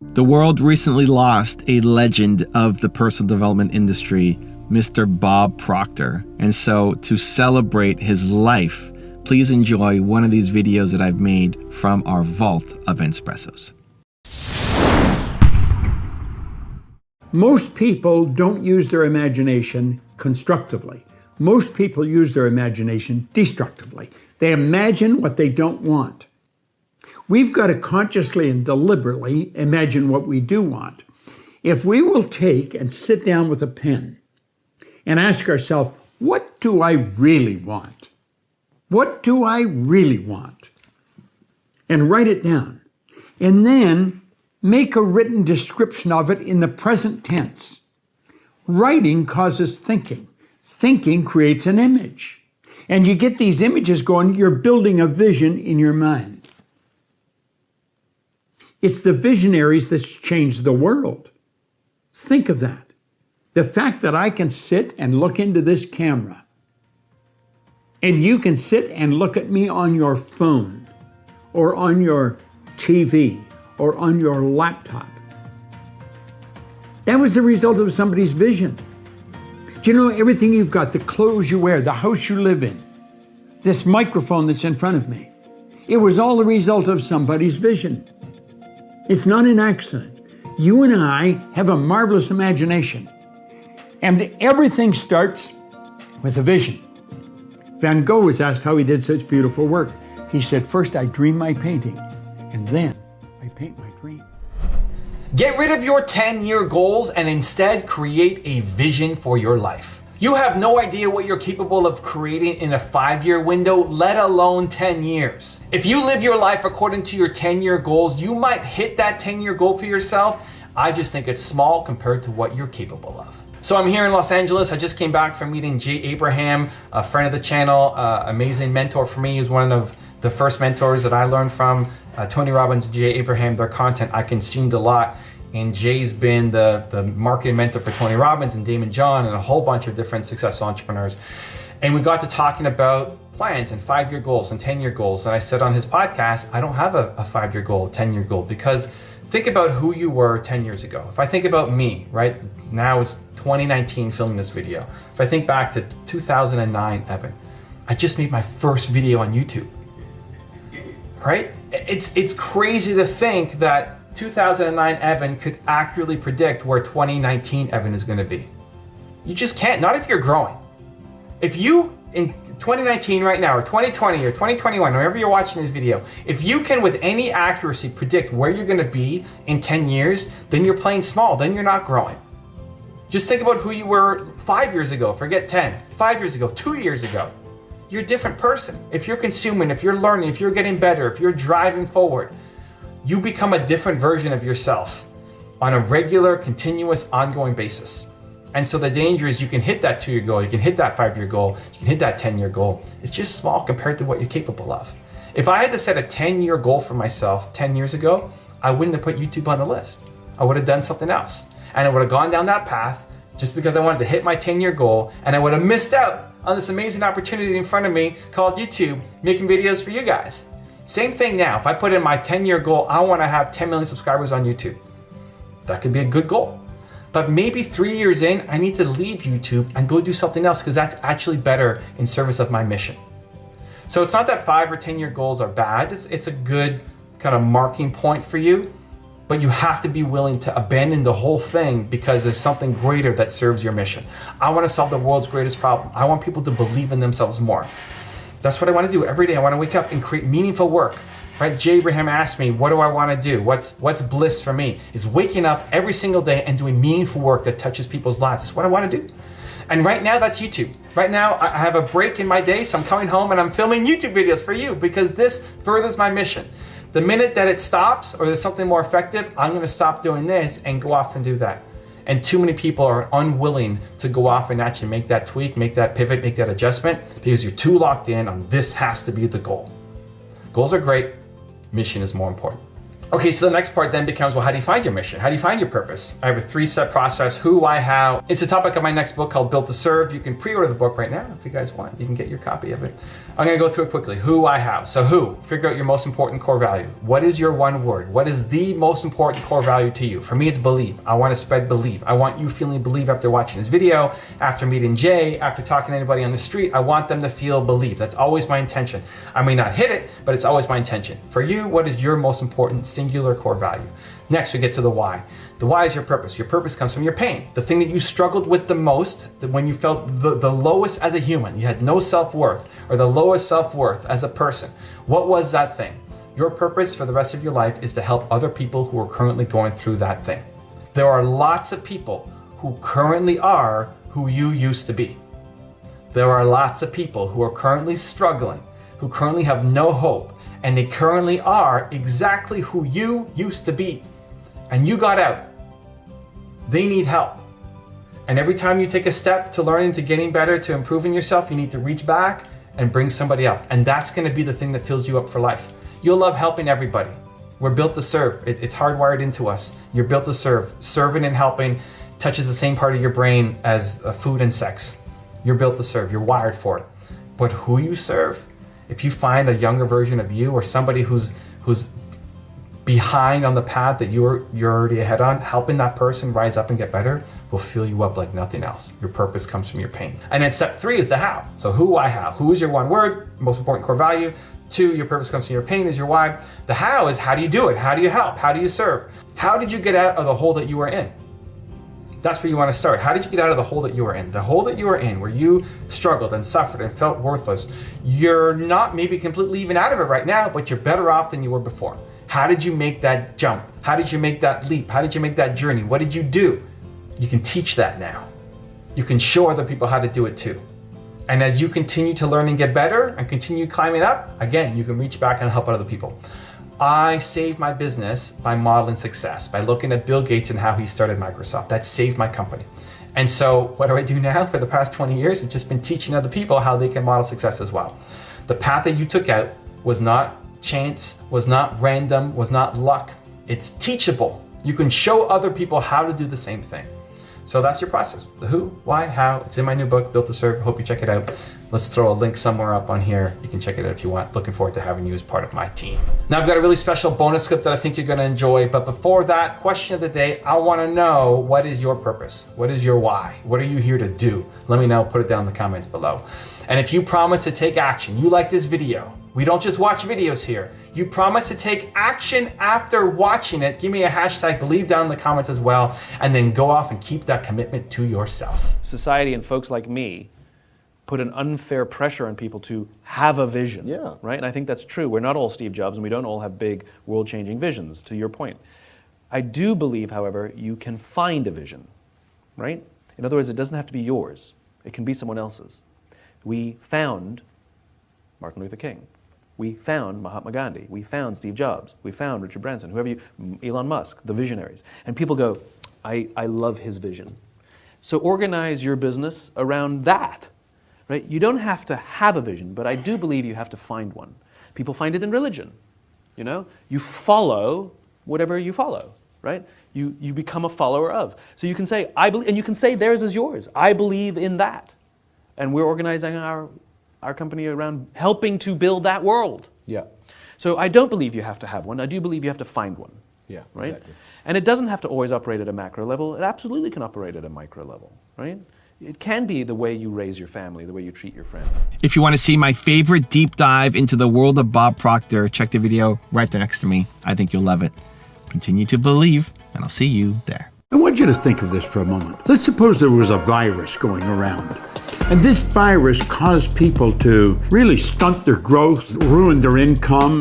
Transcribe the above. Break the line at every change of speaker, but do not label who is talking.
The world recently lost a legend of the personal development industry, Mr. Bob Proctor. And so to celebrate his life, please enjoy one of these videos that I've made from our vault of Espressos.
Most people don't use their imagination constructively. Most people use their imagination destructively. They imagine what they don't want. We've got to consciously and deliberately imagine what we do want. If we will take and sit down with a pen and ask ourselves, what do I really want? What do I really want? And write it down. And then make a written description of it in the present tense. Writing causes thinking. Thinking creates an image. And you get these images going, you're building a vision in your mind. It's the visionaries that's changed the world. Think of that. The fact that I can sit and look into this camera, and you can sit and look at me on your phone, or on your TV, or on your laptop. That was the result of somebody's vision. Do you know everything you've got, the clothes you wear, the house you live in, this microphone that's in front of me? It was all the result of somebody's vision. It's not an accident. You and I have a marvelous imagination. And everything starts with a vision. Van Gogh was asked how he did such beautiful work. He said, first I dream my painting, and then I paint my dream.
Get rid of your 10-year goals and instead create a vision for your life. You have no idea what you're capable of creating in a 5-year window, let alone 10 years. If you live your life according to your 10-year goals, you might hit that 10-year goal for yourself. I just think it's small compared to what you're capable of. So I'm here in Los Angeles. I just came back from meeting Jay Abraham, a friend of the channel, amazing mentor for me. He's one of the first mentors that I learned from. Tony Robbins and Jay Abraham, their content I consumed a lot. And Jay's been the marketing mentor for Tony Robbins and Damon John and a whole bunch of different successful entrepreneurs. And we got to talking about plans and 5-year goals and 10-year goals. And I said on his podcast, I don't have a 5-year goal, a 10-year goal, because think about who you were 10 years ago. If I think about me, right now it's 2019 filming this video. If I think back to 2009, Evan, I just made my first video on YouTube, right? It's crazy to think that 2009 Evan could accurately predict where 2019 Evan is going to be. You just can't, not if you're growing. If you, in 2019 right now, or 2020 or 2021, whenever you're watching this video, if you can with any accuracy predict where you're going to be in 10 years, then you're playing small, then you're not growing. Just think about who you were 5 years ago, forget 10, 5 years ago, 2 years ago. You're a different person. If you're consuming, if you're learning, if you're getting better, if you're driving forward, you become a different version of yourself on a regular, continuous, ongoing basis. And so the danger is you can hit that 2-year goal, you can hit that 5-year goal, you can hit that 10-year goal. It's just small compared to what you're capable of. If I had to set a 10-year goal for myself 10 years ago, I wouldn't have put YouTube on the list. I would have done something else. And I would have gone down that path just because I wanted to hit my 10-year goal, and I would have missed out on this amazing opportunity in front of me called YouTube, making videos for you guys. Same thing now. If I put in my 10-year goal, I want to have 10 million subscribers on YouTube. That could be a good goal. But maybe 3 years in, I need to leave YouTube and go do something else because that's actually better in service of my mission. So it's not that 5 or 10-year goals are bad. It's a good kind of marking point for you, but you have to be willing to abandon the whole thing because there's something greater that serves your mission. I want to solve the world's greatest problem. I want people to believe in themselves more. That's what I want to do every day. I want to wake up and create meaningful work, right? Jay Abraham asked me, what do I want to do? What's bliss for me? Is waking up every single day and doing meaningful work that touches people's lives. That's what I want to do. And right now, that's YouTube. Right now, I have a break in my day, so I'm coming home and I'm filming YouTube videos for you because this furthers my mission. The minute that it stops or there's something more effective, I'm going to stop doing this and go off and do that. And too many people are unwilling to go off and actually make that tweak, make that pivot, make that adjustment because you're too locked in on this has to be the goal. Goals are great. Mission is more important. Okay, so the next part then becomes, well, how do you find your mission? How do you find your purpose? I have a 3-step process: who, why, how. It's a topic of my next book called Built to Serve. You can pre-order the book right now if you guys want. You can get your copy of it. I'm gonna go through it quickly. Who, why, how. So who, figure out your most important core value. What is your one word? What is the most important core value to you? For me, it's believe. I wanna spread believe. I want you feeling believe after watching this video, after meeting Jay, after talking to anybody on the street. I want them to feel believe. That's always my intention. I may not hit it, but it's always my intention. For you, what is your most important singular core value? Next, we get to the why. The why is your purpose. Your purpose comes from your pain. The thing that you struggled with the most, when you felt the lowest as a human, you had no self-worth, or the lowest self-worth as a person. What was that thing? Your purpose for the rest of your life is to help other people who are currently going through that thing. There are lots of people who currently are who you used to be. There are lots of people who are currently struggling, who currently have no hope, and they currently are exactly who you used to be. And you got out. They need help. And every time you take a step to learning, to getting better, to improving yourself, you need to reach back and bring somebody up. And that's gonna be the thing that fills you up for life. You'll love helping everybody. We're built to serve. It's hardwired into us. You're built to serve. Serving and helping touches the same part of your brain as food and sex. You're built to serve. You're wired for it. But who you serve, if you find a younger version of you, or somebody who's behind on the path that you're already ahead on, helping that person rise up and get better will fill you up like nothing else. Your purpose comes from your pain. And then step 3 is the how. So who, why, how. Who is your one word, most important core value. 2, your purpose comes from your pain is your why. The how is, how do you do it? How do you help? How do you serve? How did you get out of the hole that you were in? That's where you want to start. How did you get out of the hole that you were in? The hole that you were in, where you struggled and suffered and felt worthless. You're not maybe completely even out of it right now, but you're better off than you were before. How did you make that jump? How did you make that leap? How did you make that journey? What did you do? You can teach that now. You can show other people how to do it too. And as you continue to learn and get better and continue climbing up, again, you can reach back and help other people. I saved my business by modeling success, by looking at Bill Gates and how he started Microsoft. That saved my company. And so what do I do now? For the past 20 years, I've just been teaching other people how they can model success as well. The path that you took out was not chance, was not random, was not luck. It's teachable. You can show other people how to do the same thing. So that's your process. The who, why, how. It's in my new book, Built to Serve. Hope you check it out. Let's throw a link somewhere up on here. You can check it out if you want. Looking forward to having you as part of my team. Now I've got a really special bonus clip that I think you're gonna enjoy. But before that, question of the day, I wanna know, what is your purpose? What is your why? What are you here to do? Let me know, put it down in the comments below. And if you promise to take action, you like this video, we don't just watch videos here. You promise to take action after watching it. Give me a hashtag believe down in the comments as well, and then go off and keep that commitment to yourself.
Society and folks like me put an unfair pressure on people to have a vision, right? And I think that's true. We're not all Steve Jobs, and we don't all have big world-changing visions, to your point. I do believe, however, you can find a vision, right? In other words, it doesn't have to be yours. It can be someone else's. We found Martin Luther King. We found Mahatma Gandhi. We found Steve Jobs. We found Richard Branson, Elon Musk, the visionaries. And people go, I love his vision. So organize your business around that, right? You don't have to have a vision, but I do believe you have to find one. People find it in religion, you know? You follow whatever you follow, right? You become a follower of. So you can say, I believe, and you can say theirs is yours. I believe in that. And we're organizing our company around helping to build that world.
Yeah.
So I don't believe you have to have one. I do believe you have to find one.
Yeah,
right?
exactly.
And it doesn't have to always operate at a macro level. It absolutely can operate at a micro level, right? It can be the way you raise your family, the way you treat your friends.
If you want to see my favorite deep dive into the world of Bob Proctor, check the video right there next to me. I think you'll love it. Continue to believe, and I'll see you there.
I want you to think of this for a moment. Let's suppose there was a virus going around, and this virus caused people to really stunt their growth, ruin their income,